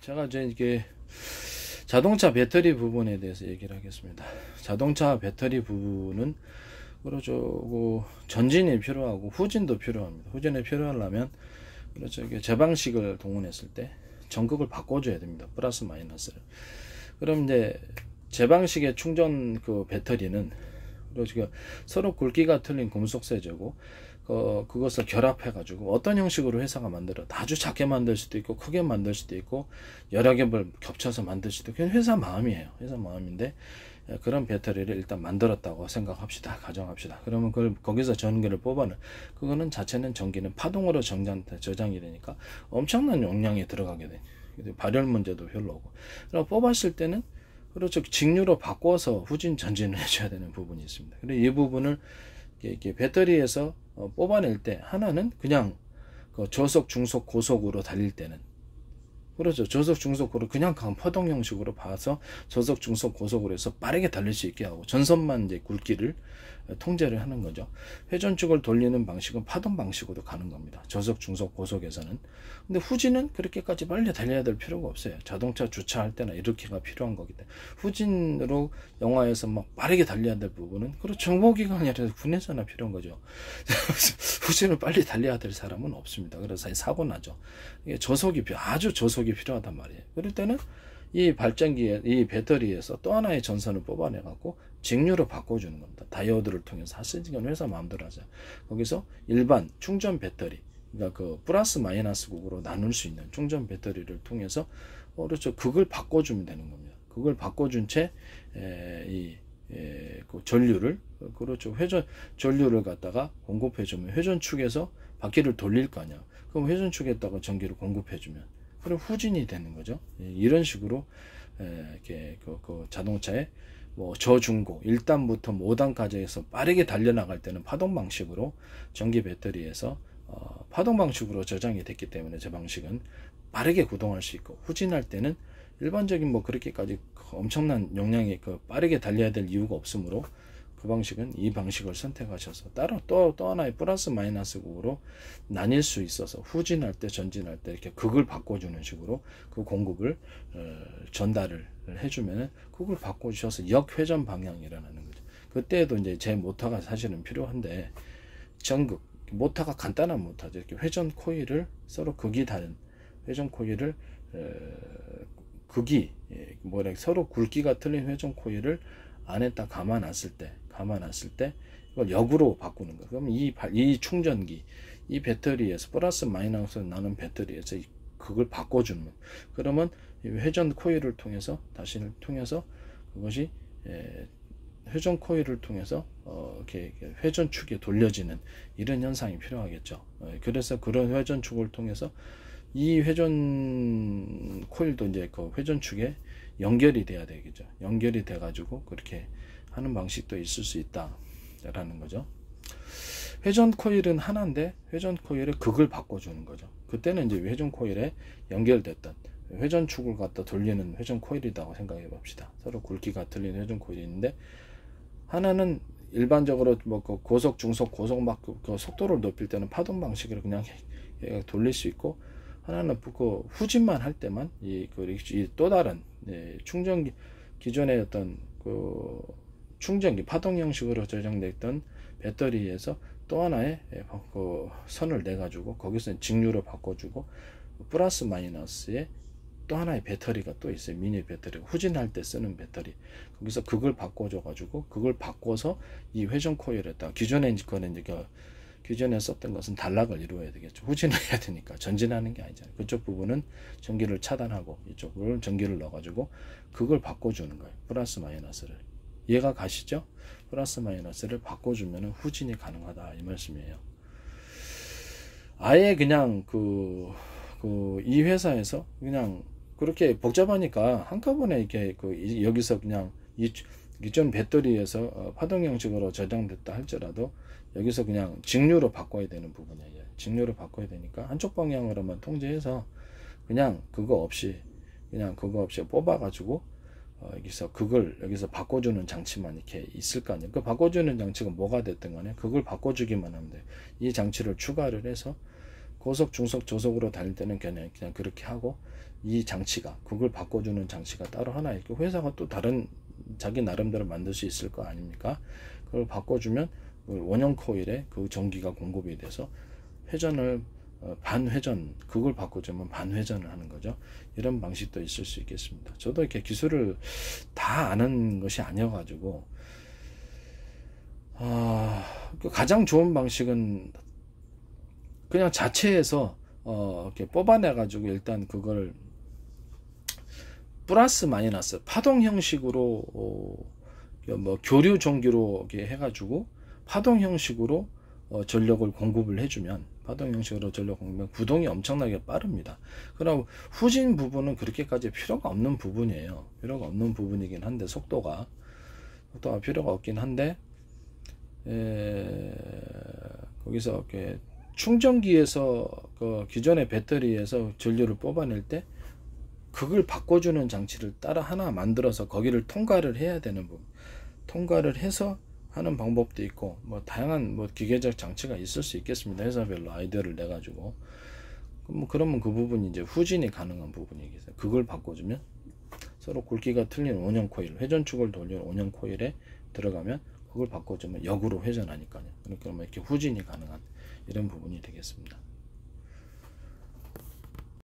제가 이제 이게 자동차 배터리 부분에 대해서 얘기를 하겠습니다. 자동차 배터리 부분은 그렇죠. 전진이 필요하고 후진도 필요합니다. 후진이 필요하려면 그렇죠. 이게 제방식을 동원했을 때 전극을 바꿔줘야 됩니다. 플러스 마이너스를. 그럼 이제 제방식의 충전 그 배터리는 그렇죠. 서로 굵기가 틀린 금속 세제고 그것을 결합해 가지고 어떤 형식으로 회사가 만들어 아주 작게 만들 수도 있고 크게 만들 수도 있고 여러 겹을 겹쳐서 만들 수도 있고 회사 마음이에요. 회사 마음인데 그런 배터리를 일단 만들었다고 생각합시다. 가정합시다. 그러면 그걸 거기서 전기를 뽑아는 그거는 자체는 전기는 파동으로 저장이 되니까 엄청난 용량이 들어가게 돼. 발열 문제도 별로 없고. 그럼 뽑았을 때는 그렇죠. 직류로 바꿔서 후진 전진을 해줘야 되는 부분이 있습니다. 그래서 이 부분을 이렇게 배터리에서 뽑아낼 때 하나는 그냥 저속, 중속, 고속으로 달릴 때는 그렇죠. 저속, 중속, 고속 그냥 퍼동 형식으로 봐서 저속, 중속, 고속으로 해서 빠르게 달릴 수 있게 하고 전선만 이제 굵기를 통제를 하는 거죠. 회전축을 돌리는 방식은 파동 방식으로 가는 겁니다. 저속, 중속, 고속에서는. 근데 후진은 그렇게까지 빨리 달려야 될 필요가 없어요. 자동차 주차할 때나 이렇게가 필요한 거기 때문에 후진으로 영화에서 막 빠르게 달려야 될 부분은 그리고 정보기가 아니라 군에서나 필요한 거죠. 후진을 빨리 달려야 될 사람은 없습니다. 그래서 사고 나죠. 이게 저속이 아주 저속이 필요하단 말이에요. 그럴 때는 이 발전기에 이 배터리에서 또 하나의 전선을 뽑아내 갖고 직류로 바꿔주는 겁니다. 다이오드를 통해서 하시는 회사 마음대로 하세요. 거기서 일반 충전 배터리 그러니까 그 플러스 마이너스 극으로 나눌 수 있는 충전 배터리를 통해서 그렇죠. 극을 바꿔주면 되는 겁니다. 극을 바꿔준 채 그 전류를 그렇죠. 전류를 갖다가 공급해주면 회전축에서 바퀴를 돌릴 거 아니야. 그럼 회전축에다가 전기를 공급해주면 그럼 후진이 되는 거죠. 이런 식으로 이렇게 그 자동차에 뭐 저중고 1단부터 5단까지 해서 빠르게 달려나갈 때는 파동 방식으로 전기 배터리에서 파동 방식으로 저장이 됐기 때문에 저 방식은 빠르게 구동할 수 있고 후진할 때는 일반적인 뭐 그렇게까지 엄청난 용량이 빠르게 달려야 될 이유가 없으므로 그 방식은 이 방식을 선택하셔서 따로 또 하나의 플러스 마이너스 극으로 나뉠 수 있어서 후진할 때 전진할 때 이렇게 극을 바꿔주는 식으로 그 공급을 전달을 해주면은 극을 바꿔주셔서 역회전 방향이 일어나는 거죠. 그때에도 이제 제 모터가 사실은 필요한데 전극 모터가 간단한 모터죠. 이렇게 회전 코일을 서로 극이 다른 회전 코일을 극이 서로 굵기가 틀린 회전 코일을 안에다 감아놨을 때 이걸 역으로 바꾸는 거예요. 그러면 이 충전기, 이 배터리에서 플러스 마이너스 나는 배터리에서 그걸 바꿔주는 그러면 회전 코일을 통해서 그것이 회전 코일을 통해서 이렇게 회전축에 돌려지는 이런 현상이 필요하겠죠. 그래서 그런 회전축을 통해서 이 회전 코일도 이제 그 회전축에 연결이 돼야 되겠죠. 연결이 돼 가지고 그렇게 하는 방식도 있을 수 있다라는 거죠. 회전 코일은 하나인데 회전 코일의 극을 바꿔주는 거죠. 그때는 이제 회전 코일에 연결됐던 회전축을 갖다 돌리는 회전 코일이라고 생각해 봅시다. 서로 굵기가 틀린 회전 코일이 있는데 하나는 일반적으로 뭐 그 고속, 중속, 고속 막 그 속도를 높일 때는 파동 방식으로 그냥 돌릴 수 있고 하나는 그 후진만 할 때만 이 또 다른 충전기 기존의 어떤 그 충전기 파동 형식으로 저장됐던 배터리에서 또 하나의 그 선을 내 가지고 거기서 직류로 바꿔주고 플러스 마이너스에 또 하나의 배터리가 또 있어요. 미니 배터리 후진할 때 쓰는 배터리 거기서 그걸 바꿔줘 가지고 그걸 바꿔서 이 회전 코일에다 기존에 기존에 썼던 것은 단락을 이루어야 되겠죠. 후진을 해야 되니까 전진하는 게 아니잖아요. 그쪽 부분은 전기를 차단하고 이쪽을 전기를 넣어가지고 그걸 바꿔주는 거예요. 플러스 마이너스를. 이해가 가시죠? 플러스 마이너스를 바꿔주면 후진이 가능하다 이 말씀이에요. 아예 그냥 이 회사에서 그냥 그렇게 복잡하니까 한꺼번에 이렇게 여기서 그냥 기존 배터리에서 파동 형식으로 저장됐다 할지라도 여기서 그냥 직류로 바꿔야 되는 부분이에요. 직류로 바꿔야 되니까 한쪽 방향으로만 통제해서 그냥 그거 없이 뽑아가지고 여기서 그걸 여기서 바꿔주는 장치만 이렇게 있을 거 아니에요. 그 바꿔주는 장치가 뭐가 됐든 간에 그걸 바꿔주기만 하면 돼요. 이 장치를 추가를 해서 고속, 중속, 저속으로 달릴 때는 그냥 그렇게 하고, 이 장치가, 그걸 바꿔주는 장치가 따로 하나 있고, 회사가 또 다른 자기 나름대로 만들 수 있을 거 아닙니까? 그걸 바꿔주면 원형 코일에 그 전기가 공급이 돼서 회전을 반회전, 그걸 바꿔주면 반회전을 하는 거죠. 이런 방식도 있을 수 있겠습니다. 저도 이렇게 기술을 다 아는 것이 아니어가지고, 가장 좋은 방식은 그냥 자체에서 이렇게 뽑아내가지고 일단 그걸 플러스 마이너스 파동 형식으로 뭐 교류 전기로 이렇게 해가지고 파동 형식으로 전력을 공급을 해주면, 파동 형식으로 전력 공급하면 구동이 엄청나게 빠릅니다. 그럼 후진 부분은 그렇게까지 필요가 없는 부분이에요. 필요가 없는 부분이긴 한데, 속도가 필요가 없긴 한데, 거기서 이렇게 충전기에서 그 기존의 배터리에서 전류를 뽑아낼 때 그걸 바꿔주는 장치를 따로 하나 만들어서 거기를 통과를 해야 되는 부분, 통과를 해서 하는 방법도 있고, 뭐 다양한 뭐 기계적 장치가 있을 수 있겠습니다. 회사별로 아이디어를 내 가지고. 뭐 그러면 그 부분이 이제 후진이 가능한 부분이겠어요. 그걸 바꿔주면 서로 굵기가 틀린 원형 코일, 회전축을 돌리는 원형 코일에 들어가면 그걸 바꿔주면 역으로 회전하니까요. 그러면 이렇게 후진이 가능한 이런 부분이 되겠습니다.